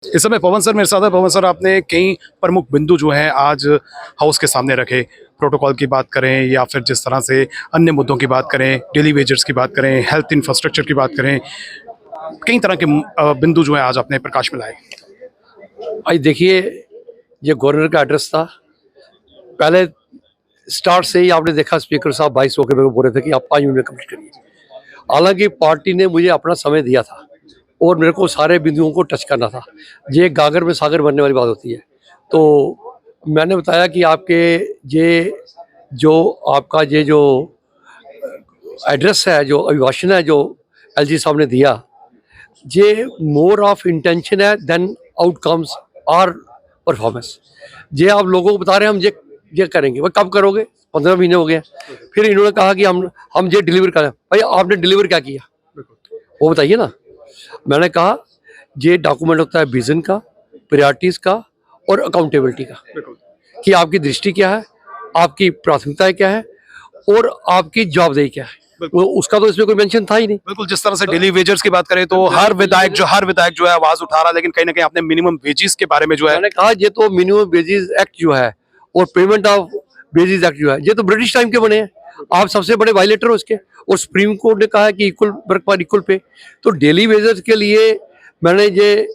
इस समय पवन सर मेरे साथ है। पवन सर, आपने कई प्रमुख बिंदु जो हैं आज हाउस के सामने रखे। प्रोटोकॉल की बात करें या फिर जिस तरह से अन्य मुद्दों की बात करें, डेली वेजर्स की बात करें, हेल्थ इंफ्रास्ट्रक्चर की बात करें, कई तरह के बिंदु जो हैं आज आपने प्रकाश में लाए। आज देखिए, ये गवर्नर का एड्रेस था। पहले स्टार्ट से ही आपने देखा स्पीकर साहब 22 होकर मेरे को बोल रहे थे कि आप 5 मिनट में कंप्लीट करिए। हालांकि पार्टी ने मुझे अपना समय दिया था और मेरे को सारे बिंदुओं को टच करना था। ये गागर में सागर बनने वाली बात होती है। तो मैंने बताया कि आपके ये जो एड्रेस है, जो अभिभाषण है, जो एलजी साहब ने दिया, ये मोर ऑफ इंटेंशन है देन आउटकम्स और परफॉर्मेंस। ये आप लोगों को बता रहे हैं हम ये करेंगे। भाई कब करोगे? 15 महीने हो गए। फिर इन्होंने कहा कि हम ये डिलीवर करें। भाई आपने डिलीवर क्या किया वो बताइए ना। मैंने कहा ये डॉक्यूमेंट होता है विजन का, प्रायोरिटीज का और अकाउंटेबिलिटी का, कि आपकी दृष्टि क्या है, आपकी प्राथमिकताएं क्या है और आपकी जवाबदेही क्या है। वो उसका तो इसमें कोई मेंशन था ही नहीं। बिल्कुल, जिस तरह से डेली वेजर्स की बात करें तो हर विधायक जो है आवाज उठा रहा है, लेकिन कहीं ना कहीं आपने मिनिमम वेजेस के बारे में जो है मैंने कहा ये तो मिनिमम वेजेस एक्ट जो है और पेमेंट ऑफ वेजेस एक्ट जो है, ये तो ब्रिटिश टाइम के बने हैं। आप सबसे बड़े वायलेटर हो इसके। और सुप्रीम कोर्ट ने कहा है कि equal work for equal pay. तो डेली वेजर्स के लिए मैंने ये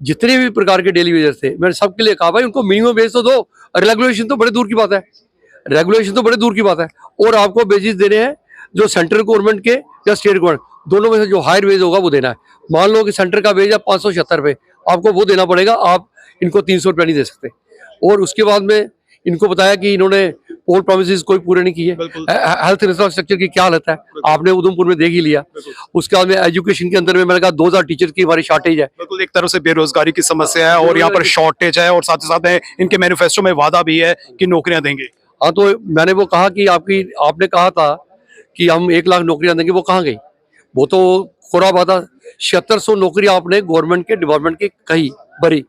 जितने भी प्रकार के डेली वेजर्स थे, मैंने सबके लिए कहा भाई उनको मिनिमम वेज तो दो। रेगुलेशन तो बड़े दूर की बात है। रेगुलेशन तो बड़े दूर की बात है। और आपको वेजेस देने हैं जो सेंट्रल गवर्नमेंट के या स्टेट गवर्नमेंट दोनों में से जो हायर वेज होगा वो देना है। मान लो कि सेंटर का वेज है 576 रुपये, आपको वो देना पड़ेगा। आप इनको 300 रुपये नहीं दे सकते। और उसके बाद में इनको बताया कि इन्होंने पोल प्रोमिस कोई पूरे नहीं किए। हेल्थ इंफ्रास्ट्रक्चर की क्या हालत है आपने उधमपुर में देख ही लिया। उसके बाद में एजुकेशन के अंदर में मैंने कहा 2000 टीचर की हमारी शॉर्टेज है। बिल्कुल, एक तरफ से बेरोजगारी की समस्या है और यहाँ पर शॉर्टेज है, और साथ ही साथ इनके मैनिफेस्टो में वादा भी है कि नौकरियां देंगे। हाँ, तो मैंने वो कहा कि आपने कहा था कि हम 1 लाख नौकरियां देंगे, वो कहाँ गई? वो तो खोरा बाता 7600 नौकरी आपने गवर्नमेंट के डिपार्टमेंट की कही भरी।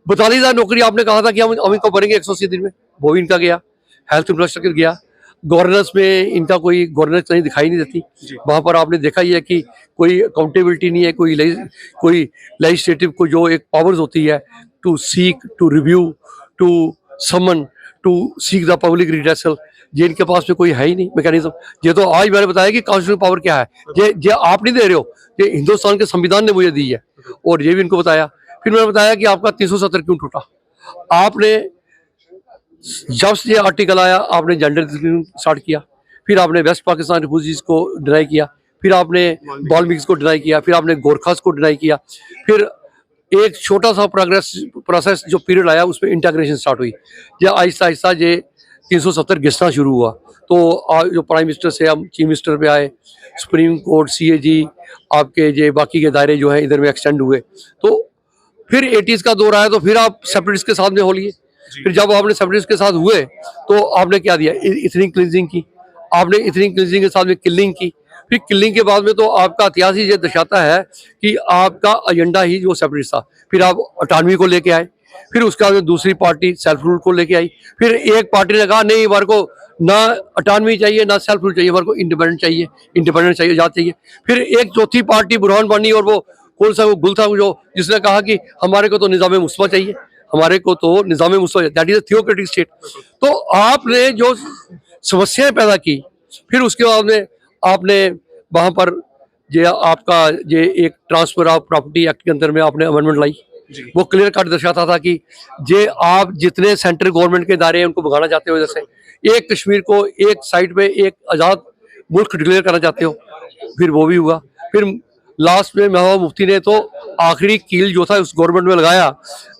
42,000 नौकरी आपने कहा था कि हम इनको भरेंगे 180 दिन में, वो भी इनका गया। हेल्थ इंफ्रास्ट्रक्चर गया। गवर्नेंस में इनका कोई गवर्नेंस नहीं दिखाई नहीं देती। वहाँ पर आपने देखा ही है कि कोई अकाउंटेबिलिटी नहीं है। कोई लेजिस्लेटिव को जो एक पावर्स होती है to seek, to review, to summon, to seek the public redressal, ये इनके पास में कोई है ही नहीं मैकेनिज्म। ये तो आज मैंने बताया कि कॉन्स्टिट्यूशनल पावर क्या है। ये आप नहीं दे रहे हो, ये हिंदुस्तान के संविधान ने मुझे दी है। और ये भी इनको बताया। फिर मैंने बताया कि आपका 370 क्यों टूटा। आपने जब से ये आर्टिकल आया आपने जेंडर स्टार्ट किया। फिर आपने वेस्ट पाकिस्तान रिफ्यूजीज को डिनाई किया। फिर आपने बाल्मीकिस को डिनाई किया। फिर आपने गोरखास को डिनाई किया। फिर एक छोटा सा प्रोसेस जो पीरियड आया उसमें इंटीग्रेशन स्टार्ट हुई। ये आहिस्ता आहिस्ता ये 370 घिसना शुरू हुआ। तो जो प्राइम मिनिस्टर से हम चीफ मिनिस्टर पे आए, सुप्रीम कोर्ट, सीएजी, आपके ये बाकी के दायरे जो हैं इधर में एक्सटेंड हुए। तो फिर 80s का दौर आया तो फिर आप सेपरेटिस्ट के साथ में हो लिए। फिर जब आपने सेपरेटिस्ट के साथ हुए तो आपने क्या दिया? इथनिक क्लींजिंग की। आपने इथनिक क्लींजिंग के साथ में किलिंग की। फिर किलिंग के बाद में तो आपका इतिहास ही ये दर्शाता है कि आपका एजेंडा ही जो सेपरेटिस्ट था। फिर आप अटानवी को लेके आए। फिर उसके बाद में दूसरी पार्टी सेल्फ रूल को लेके आई। फिर एक पार्टी ने कहा नहीं, हमारे को ना अटानवी चाहिए ना सेल्फ रूल चाहिए, हमारे को इंडिपेंडेंट चाहिए, आजाद चाहिए। फिर एक चौथी पार्टी बुरहान वानी, और वो कौन सा वो गुल था जो जिसने कहा कि हमारे को तो निज़ाम मुस्तफा चाहिए, हमारे को तो Nizam Mustafa, that is a theocratic state. तो आपने जो समस्याएं पैदा की, फिर उसके बाद में आपने वहां पर ये आपका ये एक ट्रांसफर ऑफ प्रॉपर्टी एक्ट के अंदर में आपने अमेंडमेंट लाई। वो क्लियर कट दर्शाता था कि ये आप जितने सेंट्रल गवर्नमेंट के दायरे हैं उनको भगाना चाहते हो, जैसे एक कश्मीर को एक साइड पे एक आज़ाद मुल्क डिक्लेयर करना चाहते हो। फिर वो भी हुआ। फिर लास्ट में महबूबा मुफ्ती ने तो आखिरी कील जो था उस गवर्नमेंट में लगाया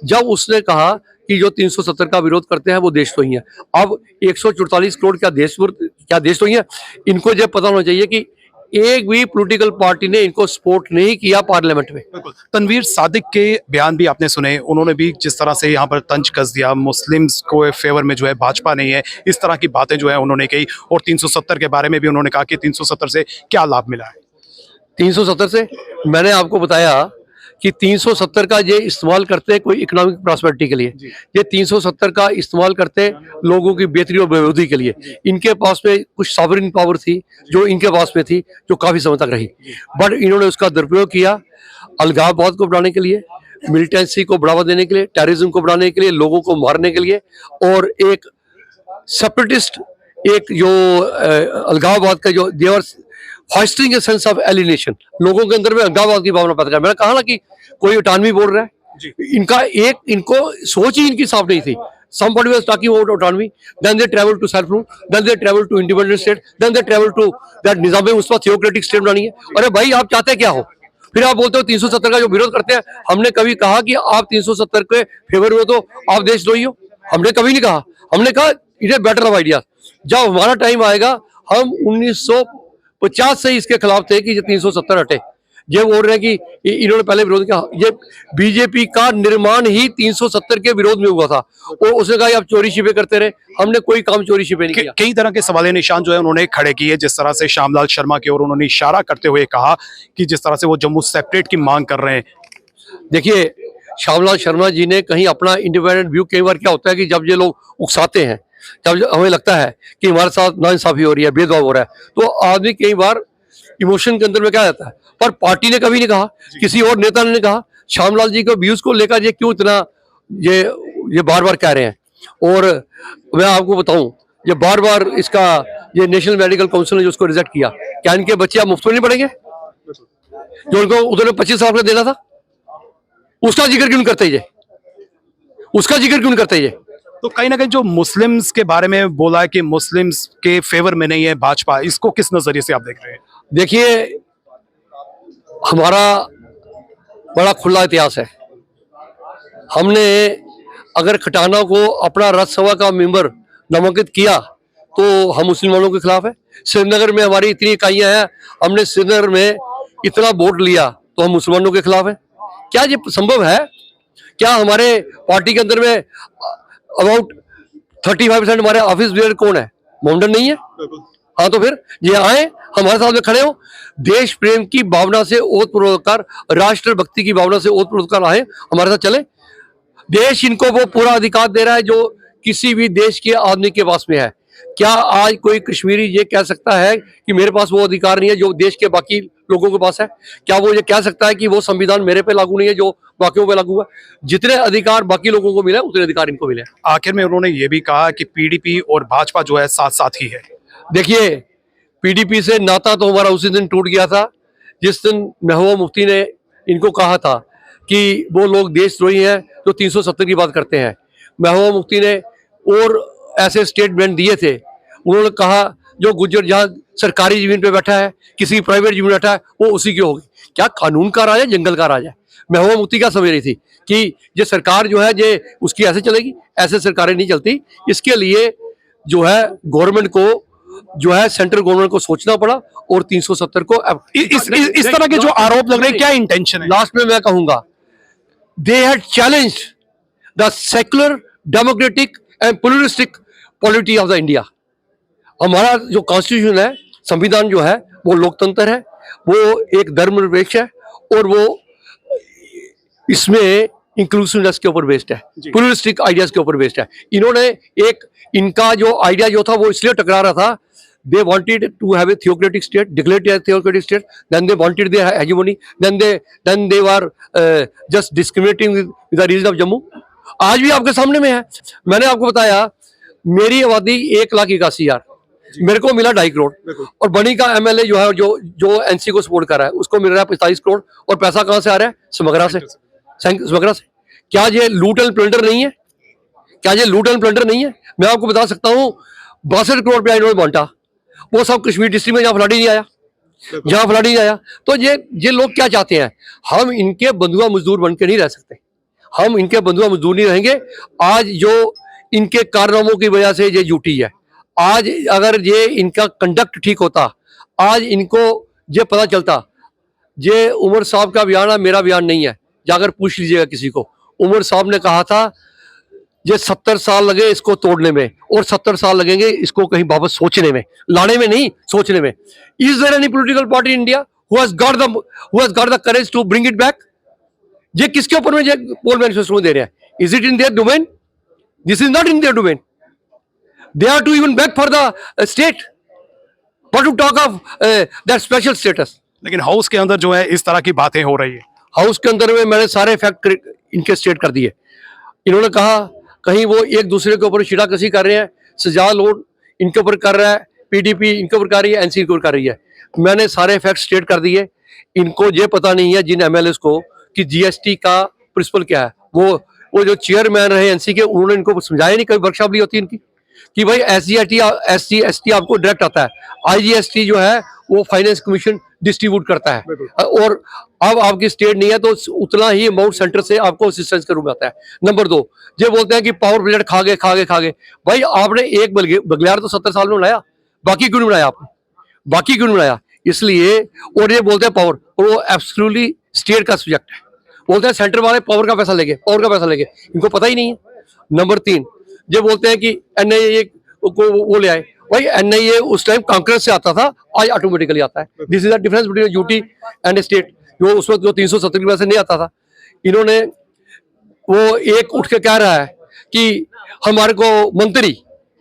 जब उसने कहा कि जो 370 का विरोध करते हैं वो देशद्रोही हैं। अब 144 करोड़ क्या देशद्रोही है? इनको ये पता होना चाहिए कि एक भी पॉलिटिकल पार्टी ने इनको सपोर्ट नहीं किया पार्लियामेंट में। तनवीर सादिक के बयान भी आपने सुने। उन्होंने भी जिस तरह से यहाँ पर तंज कस दिया, मुस्लिम्स को फेवर में जो है भाजपा नहीं है, इस तरह की बातें जो है उन्होंने कही। और 370 के बारे में भी उन्होंने कहा कि 370 से क्या लाभ मिला है। 370 से मैंने आपको बताया कि 370 का ये इस्तेमाल करते हैं कोई इकोनॉमिक प्रॉस्पेरिटी के लिए। ये 370 का इस्तेमाल करते लोगों की बेहतरी और बेहूदी के लिए। इनके पास में कुछ सॉवरेन पावर थी जो इनके पास में थी, जो काफी समय तक रही, बट इन्होंने उसका दुरुपयोग किया अलगाववाद को बढ़ाने के लिए, मिलिटेंसी को बढ़ावा देने के लिए, टेररिज्म को बढ़ाने के लिए, लोगों को मारने के लिए, और एक सेपरेटिस्ट, एक जो अलगाववाद का जो they were hosting a sense of alienation, लोगों के अंदर में अलगाववाद की भावना पैदा कर। मैंने कहा ना कि कोई अटानवी बोल रहा है, इनको सोच ही इनकी साफ नहीं थी। Somebody was talking about autonomy, then they travel to self-rule, then they travel to independent state, then they travel to that निज़ाम-ए-मुस्तफ़ा theocratic state बनानी है। अरे भाई, आप चाहते क्या हो? फिर आप बोलते हो 370 का जो विरोध करते हैं। हमने कभी कहा कि आप 370 के फेवर में तो आप देशद्रोही हो? हमने कभी नहीं कहा। हमने कहा it is better of idea. जब हमारा टाइम आएगा, हम 1950 से इसके खिलाफ थे कि 370 हटे। ये बोल रहे हैं कि इन्होंने पहले विरोध किया। ये बीजेपी का निर्माण ही 370 के विरोध में हुआ था, और उसने कहा आप चोरी छिपे करते रहे। हमने कोई काम चोरी छिपे नहीं किया। कई तरह के सवाल निशान जो है उन्होंने खड़े किए, जिस तरह से श्यामलाल शर्मा की ओर उन्होंने इशारा करते हुए कहा कि जिस तरह से वो जम्मू सेपरेट की मांग कर रहे हैं। देखिए, श्यामलाल शर्मा जी ने कहीं अपना इंडिपेंडेंट व्यू, कई बार क्या होता है कि जब ये लोग उकसाते हैं, जब हमें लगता है कि हमारे साथ नाइंसाफी हो रही है, भेदभाव हो रहा है, तो आदमी कई बार इमोशन के अंदर में क्या जाता है। पर पार्टी ने कभी नहीं कहा, किसी और नेता ने नहीं कहा। श्यामलाल जी के व्यूज को लेकर ये क्यों इतना ये बार बार कह रहे हैं। और मैं आपको बताऊं, ये बार बार इसका ये नेशनल मेडिकल काउंसिल ने जो उसको रिजेक्ट किया, क्या इनके बच्चे आप मुफ्त में नहीं पढ़ेंगे? जो उनको उन्होंने 25 साल में देना था, उसका जिक्र क्यों करते ये? उसका जिक्र क्यों करते ये? तो कहीं ना कहीं जो मुस्लिम्स के बारे में बोला है कि मुस्लिम्स के फेवर में नहीं है भाजपा, इसको किस नजरिए से आप देख रहे हैं? देखिए, हमारा बड़ा खुला इतिहास है। हमने अगर खटाना को अपना राज्यसभा का मेंबर नामांकित किया तो हम मुसलमानों के खिलाफ है। श्रीनगर में हमारी इतनी इकाइयां हैं, हमने श्रीनगर में इतना वोट लिया तो हम मुसलमानों के खिलाफ है। क्या ये संभव है? क्या हमारे पार्टी के अंदर में अबाउट 35% हमारे ऑफिस बेयर कौन है? मोहम्मदन नहीं है? हाँ, तो फिर ये आए हमारे साथ में खड़े हो, देश प्रेम की भावना से ओतप्रोत कर, राष्ट्र भक्ति की भावना से ओतप्रोत कर आए, हमारे साथ चले। देश इनको वो पूरा अधिकार दे रहा है जो किसी भी देश के आदमी के पास में है। क्या आज कोई कश्मीरी ये कह सकता है कि मेरे पास वो अधिकार नहीं है जो देश के बाकी लोगों के पास है? क्या वो ये कह सकता है कि वो संविधान मेरे पे लागू नहीं है जो बाकियों पे लागू है? जितने अधिकार बाकी लोगों को मिले, उतने अधिकार इनको मिले। आखिर में उन्होंने ये भी कहा कि पीडीपी और भाजपा जो है साथ साथ ही है। देखिए, पीडीपी से नाता तो हमारा उसी दिन टूट गया था जिस दिन महबूबा मुफ्ती ने इनको कहा था कि वो लोग देशद्रोही हैं जो 370 की बात करते हैं। महबूबा मुफ्ती ने और ऐसे स्टेटमेंट दिए थे। उन्होंने कहा जो गुज्जर जहाँ सरकारी जमीन पे बैठा है, किसी प्राइवेट जमीन बैठा है, वो उसी की होगी। क्या कानून का राज है, जंगल का राज है? महबूबा मुफ्ती क्या समझ रही थी कि ये सरकार जो है ये उसकी ऐसे चलेगी? ऐसे सरकारें नहीं चलती। इसके लिए जो है गवर्नमेंट को, जो है सेंट्रल गवर्नमेंट को सोचना पड़ा और 370 को इस तरह के जो आरोप लग रहे हैं, क्या इंटेंशन है? लास्ट में मैं कहूंगा, they had challenged the secular, democratic and pluralistic polity of the India. हमारा जो कॉन्स्टिट्यूशन है, संविधान जो है, वो लोकतंत्र है, वो एक धर्मनिरपेक्ष है, और वो इसमें इंक्लूसिवनेस के ऊपर बेस्ड है, प्लुरलिस्टिक आइडियाज के ऊपर बेस्ड है। इन्होंने एक, इनका जो आइडिया जो था वो इसलिए टकरा रहा था, they wanted to have a theocratic state, declared a theocratic state, then they wanted their hegemony, then they were just discriminating with the region of Jammu. आज भी आपके सामने में है। मैंने आपको बताया, मेरी आबादी 1,81,000, मेरे को मिला 2.5 करोड़, और बनी का एमएलए जो है, जो एनसी को सपोर्ट कर रहा है, उसको मिल रहा है 45 करोड़, और पैसा कहाँ से आ रहा है? समगरा से। क्या ये लूट एंड प्लंडर नहीं है? क्या ये लूट एंड प्लंडर नहीं है? मैं आपको बता सकता हूँ, 62 करोड़ रुपया इन्होंने बांटा, वो सब कश्मीर डिस्ट्रिक्ट में, जहाँ फ्लड नहीं आया, जहाँ फ्लड नहीं आया। तो ये लोग क्या चाहते हैं? हम इनके बंधुआ मजदूर बन के नहीं रह सकते, हम इनके बंधुआ मजदूर नहीं रहेंगे। आज जो इनके कारनामों की वजह से ये यूटी है, आज अगर ये इनका कंडक्ट ठीक होता, आज इनको ये पता चलता, ये उमर साहब का बयान है, मेरा बयान नहीं है, जाकर पूछ लीजिएगा किसी को। उमर साहब ने कहा था ये 70 साल लगे इसको तोड़ने में, और 70 साल लगेंगे इसको कहीं वापस सोचने में, लाने में नहीं, सोचने में। Is there any political party in India who has got the courage to bring it back? ये किसके ऊपर में ये पोल मैनिफेस्टो दे रहे हैं? Is it in their domain? This is not in their domain. They are to even back for the state, what to talk of that special status. लेकिन house के अंदर जो है इस तरह की बातें हो रही है। हाउस के अंदर में मैंने सारे फैक्ट इनके स्टेट कर दिए। इन्होंने कहा कहीं वो एक दूसरे के ऊपर छिड़ाकशी कर रहे हैं, सजा लोड इनके ऊपर कर रहा है, पीडीपी इनके ऊपर कर रही है, एनसी इनके ऊपर कर रही है। मैंने सारे फैक्ट स्टेट कर दिए। इनको ये पता नहीं है जिन एमएलएस को कि जीएसटी का प्रिंसिपल क्या है। वो जो चेयरमैन रहे एनसी के, उन्होंने इनको समझाया नहीं, कभी वर्कशॉप ली होती इनकी कि भाई एसजी एसटी आपको डायरेक्ट आता है, आईजीएसटी जो है वो फाइनेंस कमीशन डिस्ट्रीब्यूट करता है, और अब आपकी स्टेट नहीं है तो उतना ही अमाउंट सेंटर से आपको असिस्टेंस के रूप में आता है। नंबर 2, ये बोलते हैं कि पावर प्लेट खा गए। भाई आपने एक बगलियार तो 70 साल में बनाया, बाकी क्यों नहीं बनाया आपने, बाकी क्यों नहीं बनाया? इसलिए, और ये बोलते हैं पावर, और वो एब्सोल्युटली स्टेट का सब्जेक्ट है। बोलते हैं सेंटर वाले पावर का पैसा लेंगे, इनको पता ही नहीं है। नंबर 3, ये बोलते हैं कि एनआईए को वो ले आए। भाई एनआईए उस टाइम कांग्रेस से आता था, आज ऑटोमेटिकली आता है। This is the difference between UT and state. जो उस वक्त जो 370 की वजह से नहीं आता था, इन्होंने वो एक उठ के कह रहा है कि हमारे को मंत्री,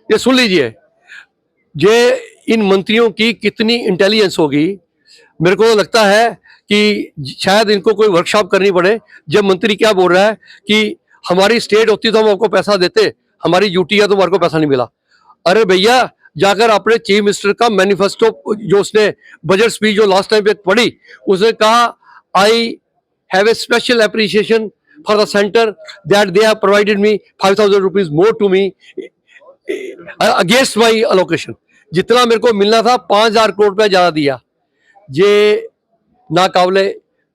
ये सुन लीजिए, ये इन मंत्रियों की कितनी इंटेलिजेंस होगी। मेरे को लगता है कि शायद इनको कोई वर्कशॉप करनी पड़े। जब मंत्री क्या बोल रहा है कि हमारी स्टेट होती तो हम आपको पैसा देते, हमारी यूटी है तो हमारे को पैसा नहीं मिला। अरे भैया, जाकर अपने चीफ मिनिस्टर का मैनिफेस्टो, जो उसने बजट स्पीच जो लास्ट टाइम पे पढ़ी, उसने कहा I have a special appreciation for the centre that they have provided me 5000 rupees more to me against my allocation. जितना मेरे को मिलना था 5000 करोड़ रुपया ज्यादा दिया। ये नाकाबिले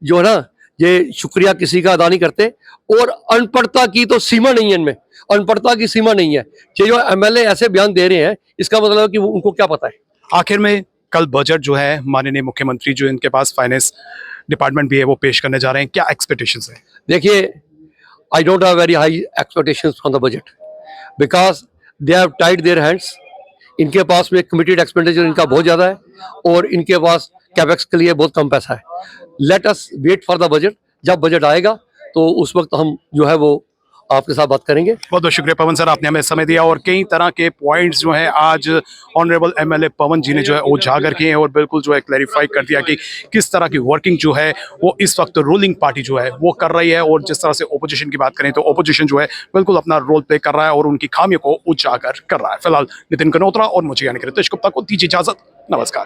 जो है ना, ये शुक्रिया किसी का अदा नहीं करते। और अनपढ़ता की तो सीमा नहीं है इनमें, अनपढ़ता की सीमा नहीं है। ये जो एमएलए ऐसे बयान दे रहे हैं, इसका मतलब है कि उनको क्या पता है। आखिर में कल बजट जो है माननीय मुख्यमंत्री, जो इनके पास फाइनेंस डिपार्टमेंट भी है, वो पेश करने जा रहे हैं, क्या एक्सपेक्टेशंस है? देखिए, I don't have very high expectations from the budget because they have Tide their hands. इनके पास में कमिटेड एक्सपेंडिचर इनका बहुत ज्यादा है, और इनके पास कैपेक्स के लिए बहुत कम पैसा है। Let us wait for the budget. जब बजट आएगा तो उस वक्त हम जो है वो आपके साथ बात करेंगे। बहुत बहुत शुक्रिया पवन सर, आपने हमें समय दिया, और कई तरह के पॉइंट्स जो हैं आज ऑनरेबल एमएलए पवन जी ने जो है उजागर किए हैं, और बिल्कुल जो है क्लैरिफाई कर दिया कि किस तरह की वर्किंग जो है वो इस वक्त रूलिंग पार्टी जो है वो कर रही है, और जिस तरह से ओपोजिशन की बात करें तो ओपोजिशन जो है बिल्कुल अपना रोल प्ले कर रहा है और उनकी खामियों को उजागर कर रहा है। फिलहाल नितिन कनोत्रा और मुझे यानी कि रितेश गुप्ता को दीजिए इजाजत। नमस्कार।